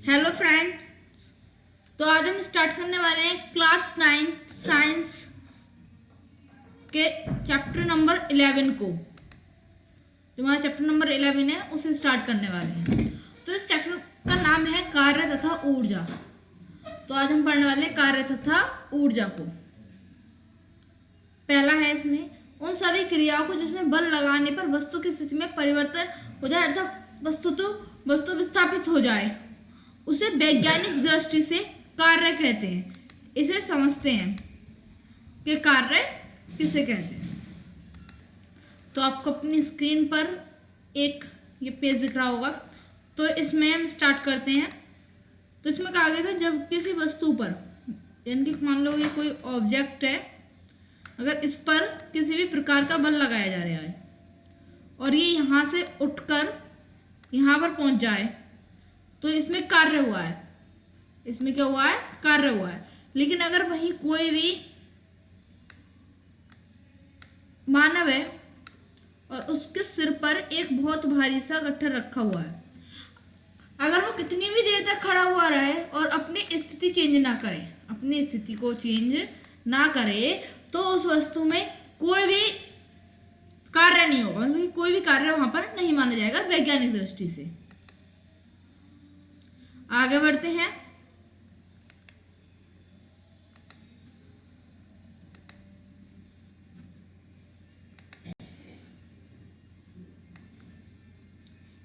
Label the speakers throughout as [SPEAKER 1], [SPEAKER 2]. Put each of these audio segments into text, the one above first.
[SPEAKER 1] Hello friend. तो आज हम स्टार्ट करने वाले हैं क्लास 9 साइंस के चैप्टर नंबर 11 को। जो हमारा चैप्टर नंबर 11 है उसे स्टार्ट करने वाले हैं। तो इस चैप्टर का नाम है कार्य तथा ऊर्जा। तो आज हम पढ़ने वाले हैं कार्य तथा ऊर्जा को। पहला है इसमें उन सभी क्रियाओं को जिसमें बल लगाने पर वस्तु की स्थिति में परिवर्तन हो जाए अर्थात वस्तु विस्थापित हो जाए उसे वैज्ञानिक दृष्टि से कार्य कहते हैं। इसे समझते हैं कि कार्य किसे कहते हैं। तो आपको अपनी स्क्रीन पर एक ये पेज दिख रहा होगा। तो इसमें हम स्टार्ट करते हैं। तो इसमें कहा गया था जब किसी वस्तु पर यानी कि मान लो ये कोई ऑब्जेक्ट है, अगर इस पर किसी भी प्रकार का बल लगाया जा रहा है और ये यहाँ से उठकर यहाँ पर पहुँच जाए तो इसमें कार्य हुआ है। इसमें क्या हुआ है? कार्य हुआ है। लेकिन अगर वहीं कोई भी मानव है और उसके सिर पर एक बहुत भारी सा गट्ठर रखा हुआ है, अगर वो कितनी भी देर तक खड़ा हुआ रहे और अपनी स्थिति चेंज ना करे, अपनी स्थिति को चेंज ना करे, तो उस वस्तु में कोई भी कार्य नहीं होगा। मतलब कोई भी कार्य वहां पर नहीं माना जाएगा वैज्ञानिक दृष्टि से। आगे बढ़ते हैं।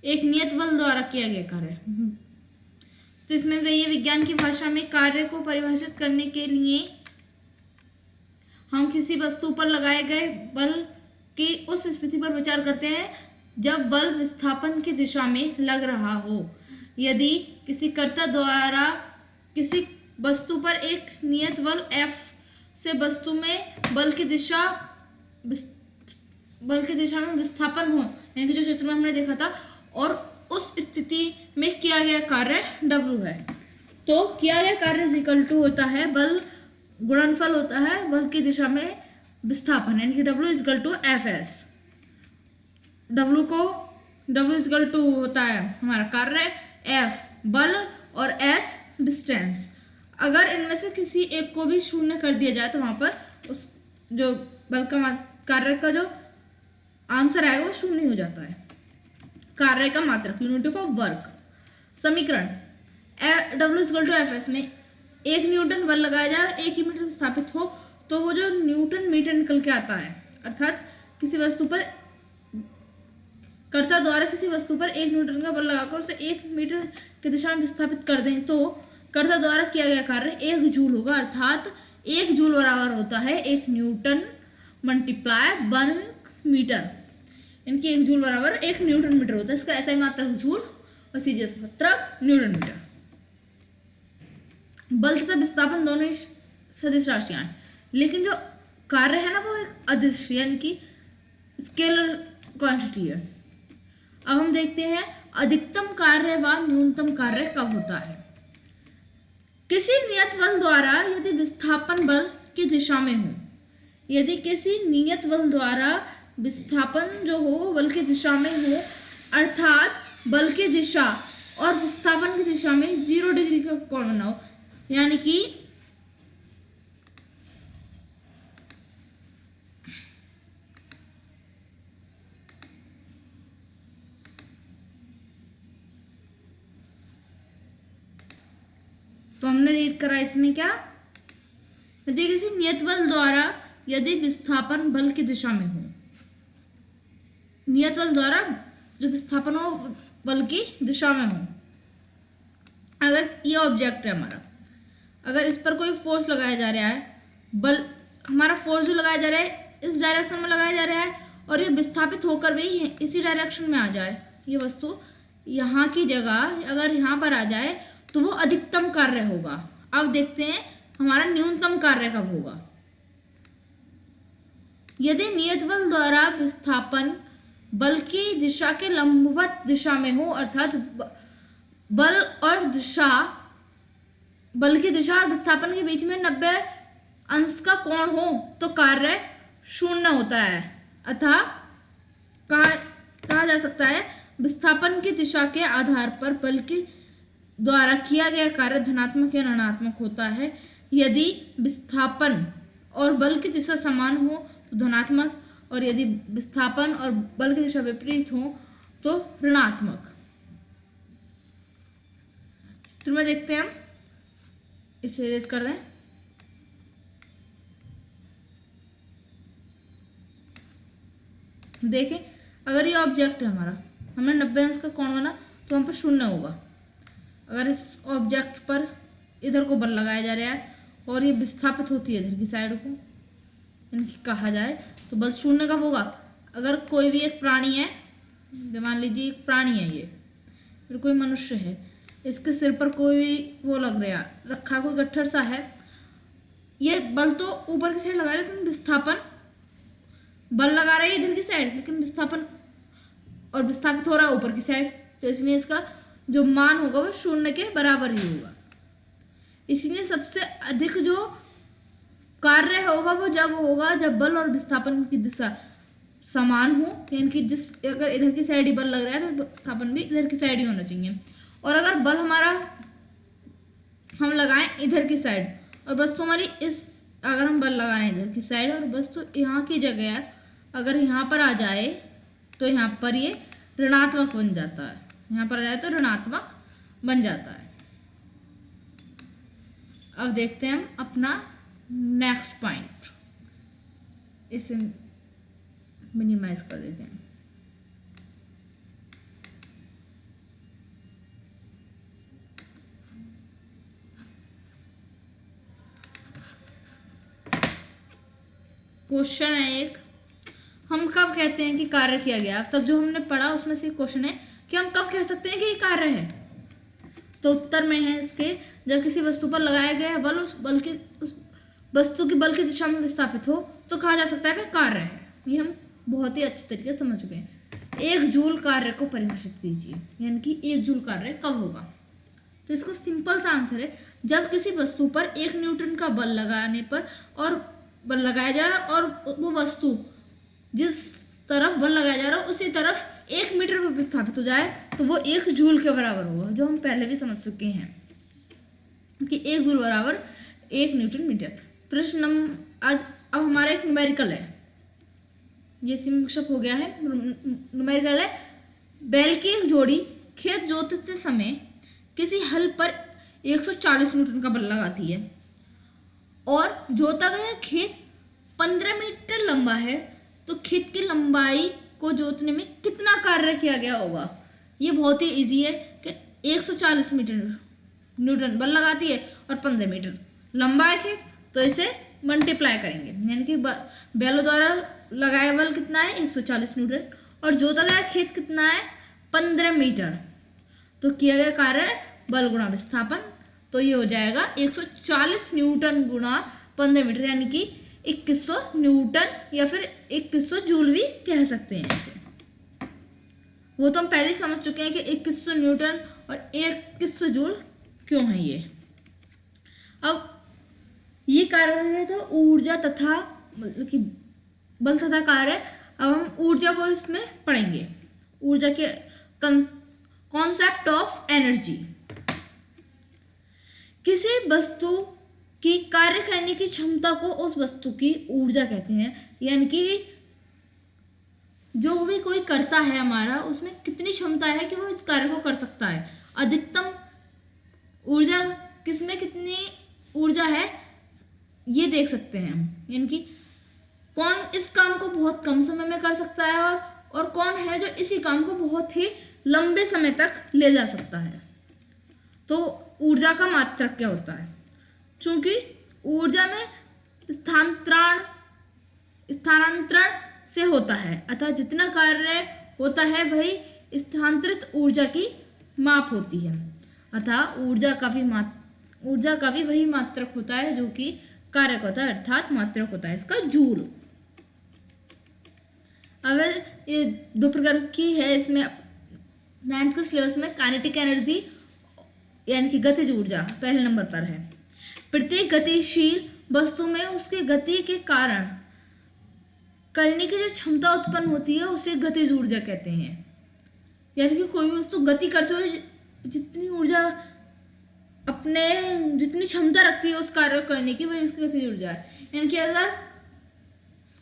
[SPEAKER 1] एक नियत बल द्वारा किया गया कार्य। तो इसमें ये विज्ञान की भाषा में कार्य को परिभाषित करने के लिए हम किसी वस्तु पर लगाए गए बल की उस स्थिति पर विचार करते हैं जब बल विस्थापन की दिशा में लग रहा हो। यदि किसी कर्ता द्वारा किसी वस्तु पर एक नियत बल F से वस्तु में बल की दिशा में विस्थापन हो, यानी कि जो चित्र में हमने देखा था, और उस स्थिति में किया गया कार्य W है, तो किया गया कार्य इक्वल टू होता है बल गुणनफल होता है बल की दिशा में विस्थापन, यानी कि W equal to Fs। W equal to होता है हमारा कार्य, F बल और S डिस्टेंस। अगर इनमें से किसी एक को भी शून्य कर दिया जाए तो वहां पर उस जो बल का कार्य का जो आंसर आएगा वो शून्य हो जाता है। कार्य का मात्रक यूनिट ऑफ वर्क। समीकरण W इक्वल टू Fs में 1 न्यूटन बल लगाया जाए 1 मीटर विस्थापित हो तो वो जो न्यूटन मीटर निकल के आता है, अर्थात किसी वस्तु पर कर्ता द्वारा किसी वस्तु पर 1 न्यूटन का बल लगाकर उसे 1 मीटर की दिशा में विस्थापित कर दें तो कर्ता द्वारा किया गया कार्य 1 जूल होगा। अर्थात 1 जूल बराबर होता है 1 न्यूटन मल्टीप्लाई 1 मीटर, इनकी 1 जूल बराबर 1 न्यूटन मीटर होता है। इसका ऐसा ही मात्रक जूल और सीजीएस मात्रक न्यूटन मीटर। बल तथा विस्थापन दोनों ही सदिश राशियां हैं, लेकिन जो कार्य है ना वो एक अदिश यानी कि स्केलर क्वांटिटी है। अब हम देखते हैं अधिकतम कार्य व न्यूनतम कार्य कब होता है। किसी नियत बल द्वारा यदि विस्थापन बल की दिशा में हो, यदि किसी नियत बल द्वारा विस्थापन जो हो बल की दिशा में हो, अर्थात बल की दिशा और विस्थापन की दिशा में 0 डिग्री का कोण बना हो, यानी कि तो हमने रीड करा इसमें क्या, यदि किसी नियत बल द्वारा यदि विस्थापन बल की दिशा में हो, नियत बल द्वारा जो विस्थापन हो बल की दिशा में हो। अगर ये ऑब्जेक्ट है हमारा, अगर इस पर कोई फोर्स लगाया जा रहा है, बल हमारा फोर्स जो लगाया जा रहा है इस डायरेक्शन में लगाया जा रहा है और ये विस्थापित होकर भी इसी डायरेक्शन में आ जाए, ये वस्तु यहाँ की जगह अगर यहाँ पर आ जाए तो वो अधिकतम कार्य होगा। अब देखते हैं हमारा न्यूनतम कार्य कब होगा। यदि नियत बल द्वारा विस्थापन बल की दिशा के लंबवत दिशा में हो, अर्थात बल की दिशा और विस्थापन के बीच में 90 अंश का कोण हो तो कार्य 0 होता है। अतः कहा जा सकता है विस्थापन की दिशा के आधार पर बल की द्वारा किया गया कार्य धनात्मक या ऋणात्मक होता है। यदि विस्थापन और बल की दिशा समान हो तो धनात्मक, और यदि विस्थापन और बल की दिशा विपरीत हो तो ऋणात्मक। चित्र में देखते हैं हम, इसे इरेज कर दें। देखें, अगर ये ऑब्जेक्ट है हमारा, हमने 90 अंश का कोण बना तो हम पर 0 होगा। अगर इस ऑब्जेक्ट पर इधर को बल लगाया जा रहा है और ये विस्थापित होती है इधर की साइड को, इनकी कहा जाए तो बल 0 कब होगा? अगर कोई भी एक प्राणी है, मान लीजिए एक प्राणी है ये, फिर कोई मनुष्य है, इसके सिर पर कोई भी वो लग रहा रखा, कोई गट्ठर सा है, ये बल तो ऊपर की साइड लगा रहा है, लेकिन विस्थापन, बल लगा रहा है इधर की साइड, लेकिन विस्थापन और विस्थापित हो रहा है ऊपर की साइड, तो इसलिए इसका जो मान होगा वो 0 के बराबर ही होगा। इसलिए सबसे अधिक जो कार्य होगा वो जब होगा जब बल और विस्थापन की दिशा समान हो, यानी कि जिस अगर इधर की साइड ही बल लग रहा है तो विस्थापन भी इधर की साइड ही होना चाहिए। और अगर बल हमारा हम लगाएं इधर की साइड और वस्तु हमारी इस, अगर हम बल लगाएं इधर की साइड और वस्तु यहाँ की जगह अगर यहाँ पर आ जाए तो यहाँ पर ये ऋणात्मक बन जाता है, यहाँ पर आ जाए तो ऋणात्मक बन जाता है। अब देखते हैं हम अपना नेक्स्ट पॉइंट, इसे मिनिमाइज कर देते हैं। क्वेश्चन है एक, हम कब कहते हैं कि कार्य किया गया? अब तक जो हमने पढ़ा उसमें से क्वेश्चन है कि हम कब कह सकते हैं कि ये कार्य है? तो उत्तर में है इसके, जब किसी वस्तु पर लगाया गया बल उस वस्तु की बल की दिशा में विस्थापित हो तो कहा जा सकता है कि कार्य है। ये हम बहुत ही अच्छे तरीके से समझ चुके हैं। 1 जूल कार्य को परिभाषित कीजिए, यानी कि 1 जूल कार्य कब होगा? तो इसका सिंपल सा आंसर है, जब किसी वस्तु पर 1 न्यूटन का बल लगाने पर और बल लगाया जाए और वो वस्तु जिस तरफ बल लगाया जा रहा है उसी तरफ 1 मीटर पर विस्थापित हो जाए तो वो 1 जूल के बराबर होगा, जो हम पहले भी समझ चुके हैं कि 1 जूल बराबर 1 न्यूटन मीटर। प्रश्न आज अब हमारा एक न्यूमेरिकल है, ये संक्षिप्त हो गया है। न्यूमेरिकल है, बैल की एक जोड़ी खेत जोतते समय किसी हल पर 140 न्यूटन का बल लगाती है और जोता गया खेत 15 मीटर लंबा है, तो खेत की लंबाई को जोतने में कितना कार्य किया गया होगा? ये बहुत ही इजी है कि 140 न्यूटन बल लगाती है और 15 मीटर लंबा है खेत, तो इसे मल्टीप्लाई करेंगे, यानी कि बैलों द्वारा लगाया बल कितना है? 140 न्यूटन, और जोता गया खेत कितना है? 15 मीटर, तो किया गया कार्य बल गुणा विस्थापन, तो ये हो जाएगा 140 न्यूटन गुणा 15 मीटर, यानी कि 2100 न्यूटन या फिर 2100 जूल भी कह सकते हैं इसे। वो तो हम पहले समझ चुके हैं कि 2100 न्यूटन और 2100 जूल क्यों है ये। अब ये कार्य था ऊर्जा तथा मतलब कि बल तथा कार्य। अब हम ऊर्जा को इसमें पढ़ेंगे, ऊर्जा के कॉन्सेप्ट ऑफ एनर्जी। किसी वस्तु की कार्य करने की क्षमता को उस वस्तु की ऊर्जा कहते हैं, यानी कि जो भी कोई करता है हमारा, उसमें कितनी क्षमता है कि वो इस कार्य को कर सकता है। अधिकतम ऊर्जा किसमें कितनी ऊर्जा है ये देख सकते हैं हम, यानी कि कौन इस काम को बहुत कम समय में कर सकता है और कौन है जो इसी काम को बहुत ही लंबे समय तक ले जा सकता है। तो ऊर्जा का मात्रक क्या होता है? चूंकि ऊर्जा में स्थानांतरण से होता है, अतः जितना कार्य होता है वही स्थानांतरित ऊर्जा की माप होती है, अतः ऊर्जा का भी वही मात्रक होता है जो कि कारक होता है, अर्थात मात्रक होता है इसका जूल। अब ये 2 प्रकार की है, इसमें 9th के सिलेबस में काइनेटिक एनर्जी यानी कि गतिज ऊर्जा पहले नंबर पर है। प्रत्येक गतिशील वस्तु में उसके गति के कारण करने की जो क्षमता उत्पन्न होती है उसे गतिज ऊर्जा कहते हैं। यानी कि कोई भी वस्तु गति करते हुए जितनी ऊर्जा अपने जितनी क्षमता रखती है उस कार्य को करने की, वही उसकी गतिज ऊर्जा है। यानी कि अगर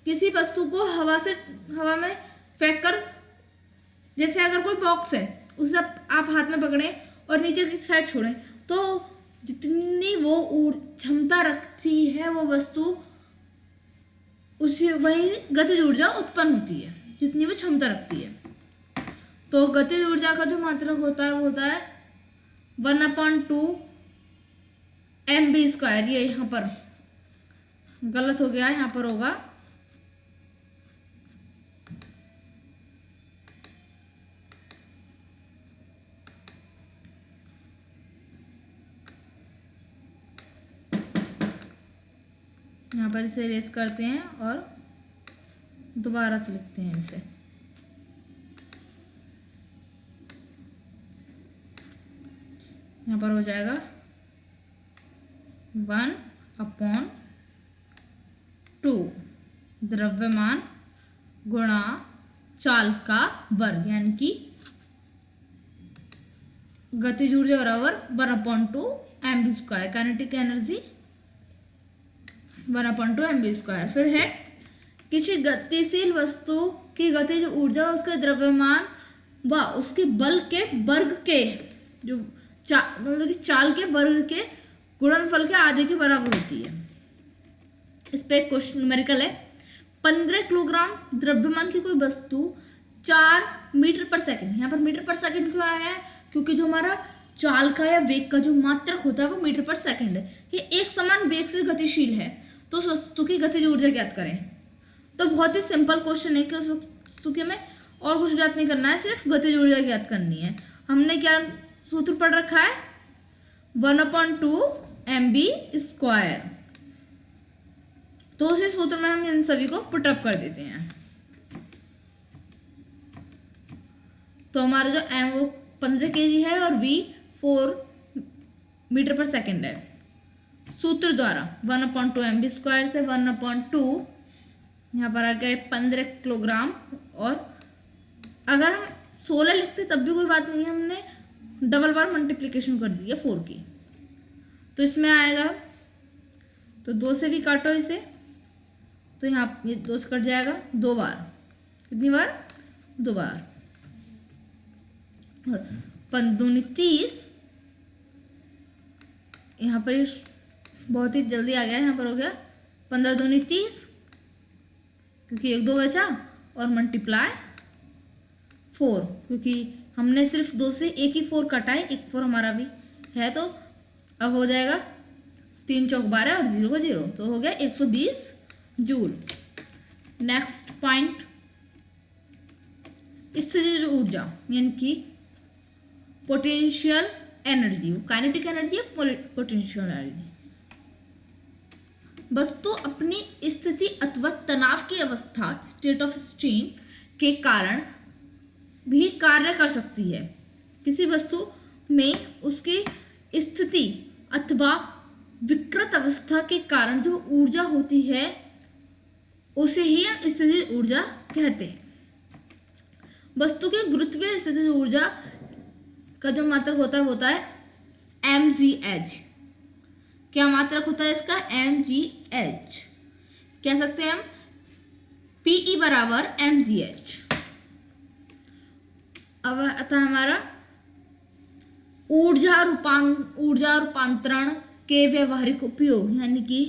[SPEAKER 1] किसी वस्तु को हवा में फेंक कर, जैसे अगर कोई बॉक्स है उसे आप हाथ में पकड़ें और नीचे की साइड छोड़ें, तो जितनी वो क्षमता रखती है वो वस्तु, उसी वही गतिज ऊर्जा उत्पन्न होती है जितनी वो क्षमता रखती है। तो गतिज ऊर्जा का जो मात्रक होता है वो होता है 1/2 mv²। ये यहाँ पर गलत हो गया, यहाँ पर होगा यहाँ पर, इसे रेस करते हैं और दोबारा से लिखते हैं इसे। यहाँ पर हो जाएगा 1/2 द्रव्यमान गुणा चाल का वर्ग, यानी कि गतिज ऊर्जा बराबर 1/2 mv²। Kinetic energy 1/2 mv²। फिर है किसी गतिशील वस्तु की गतिज ऊर्जा उसके द्रव्यमान व उसके बल के वर्ग के जो मतलब कि चाल के वर्ग के गुणनफल के आधे के बराबर होती है। इस पे एक क्वेश्चन न्यूमेरिकल है। 15 किलोग्राम द्रव्यमान की कोई वस्तु 4 मीटर पर सेकंड, यहाँ पर मीटर पर सेकंड क्यों आया है? क्योंकि जो हमारा चाल का या वेग का जो मात्रक होता है वो मीटर पर सेकंड है। ये एक समान वेग से गतिशील है, तो उस वस्तु की गतिज ऊर्जा ज्ञात करें। तो बहुत ही सिंपल क्वेश्चन है कि उस वस्तु के में और कुछ ज्ञात नहीं करना है, सिर्फ गतिज ऊर्जा ज्ञात करनी है। हमने क्या सूत्र पढ़ रखा है? 1/2 mv²। तो उसी सूत्र में हम इन सभी को पुटअप कर देते हैं। तो हमारा जो m वो 15 kg है और v 4 मीटर पर सेकंड है। सूत्र द्वारा 1/2 mv² से 1/2 यहाँ पर आ गए 15 किलोग्राम, और अगर हम 16 लिखते तब भी कोई बात नहीं है, हमने डबल बार मल्टीप्लिकेशन कर दी है 4 की, तो इसमें आएगा, तो 2 से भी काटो इसे, तो यहाँ ये 2 से कट जाएगा 2 बार। कितनी बार? 2 बार। 5 दूनी 30, यहाँ पर बहुत ही जल्दी आ गया, यहाँ पर हो गया 15 दूनी 30, क्योंकि 1 2 बचा, और मल्टीप्लाई 4, क्योंकि हमने सिर्फ 2 से एक ही 4 कटा है, एक 4 हमारा भी है, तो अब हो जाएगा 3 चौक 12 और 0 को 0, तो हो गया 120 जूल। नेक्स्ट पॉइंट, स्थितिज ऊर्जा यानी कि potential energy, kinetic energy, potential energy. वस्तु अपनी स्थिति अथवा तनाव की अवस्था, स्टेट ऑफ स्ट्रेन के कारण भी कार्य कर सकती है। किसी वस्तु में उसकी स्थिति अथवा विकृत अवस्था के कारण जो ऊर्जा होती है उसे ही हम स्थितिज ऊर्जा कहते हैं। वस्तु की गुरुत्वीय स्थितिज ऊर्जा का जो मात्रक होता है mgh। क्या मात्रक होता है इसका? mgh। कह सकते हैं हम Pe बराबर mgh। अब अतः हमारा ऊर्जा रूपांतरण के व्यवहारिक उपयोग, यानी कि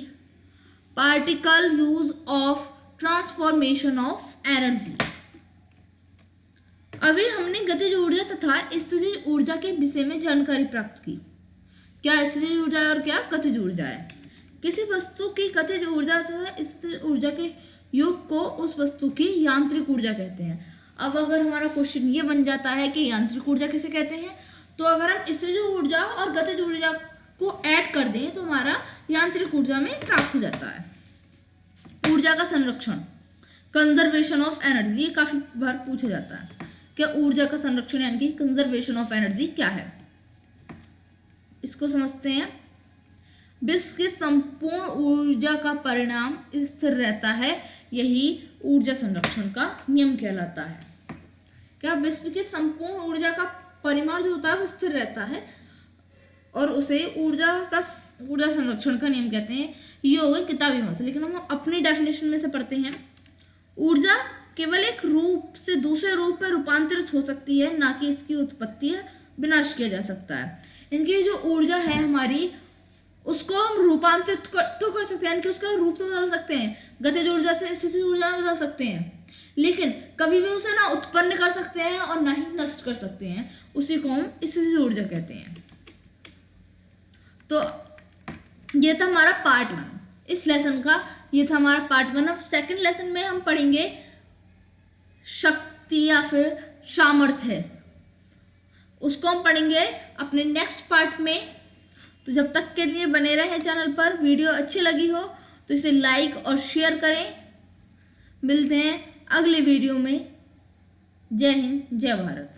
[SPEAKER 1] particle use of transformation of energy. अभी हमने गतिज ऊर्जा तथा स्थितिज ऊर्जा के विषय में जानकारी प्राप्त की। क्या स्थितिज ऊर्जा है और क्या गतिज ऊर्जा है? किसी वस्तु की गतिज ऊर्जा तथा स्थितिज ऊर्जा के योग को उस वस्तु की यांत्रिक ऊर्जा कहते हैं। अब अगर हमारा क्वेश्चन ये बन जाता है कि यांत्रिक ऊर्जा किसे कहते हैं, तो अगर हम स्थितिज ऊर्जा और गतिज ऊर्जा को ऐड कर दें तो हमारा यांत्रिक ऊर्जा में प्राप्त हो जाता है। ऊर्जा का संरक्षण, कंजर्वेशन ऑफ एनर्जी, ये काफी बार पूछा जाता है। क्या ऊर्जा का संरक्षण यानी कि कंजर्वेशन ऑफ एनर्जी क्या है, इसको समझते हैं। विश्व की संपूर्ण ऊर्जा का परिणाम स्थिर रहता है, यही ऊर्जा संरक्षण का नियम कहलाता है। क्या विश्व की संपूर्ण ऊर्जा का परिमाण जो होता है वो स्थिर रहता है, और उसे ऊर्जा संरक्षण का नियम कहते हैं। ये हो गई किताबी भाषा। लेकिन हम अपनी डेफिनेशन में से पढ़ते हैं। ऊर्जा केवल एक रूप से दूसरे रूप में रूपांतरित हो सकती है, ना कि इसकी उत्पत्ति या विनाश किया जा सकता है। इनकी जो ऊर्जा है हमारी, उसको हम रूपांतरित तो कर सकते हैं, यानी कि उसका रूप तो बदल सकते हैं, गतिज ऊर्जा से स्थितिज ऊर्जा में बदल सकते हैं, लेकिन कभी भी उसे ना उत्पन्न कर सकते हैं और ना ही नष्ट कर सकते हैं। उसी को हम स्थितिज ऊर्जा कहते हैं। तो ये था हमारा पार्ट 1 इस लेसन का। ये था हमारा पार्ट 1। अब सेकंड लेसन में हम पढ़ेंगे शक्ति या फिर सामर्थ्य। उसको हम पढ़ेंगे अपने नेक्स्ट पार्ट में। तो जब तक के लिए बने रहें चैनल पर। वीडियो अच्छी लगी हो तो इसे लाइक और शेयर करें। मिलते हैं अगले वीडियो में। जय हिंद, जय भारत।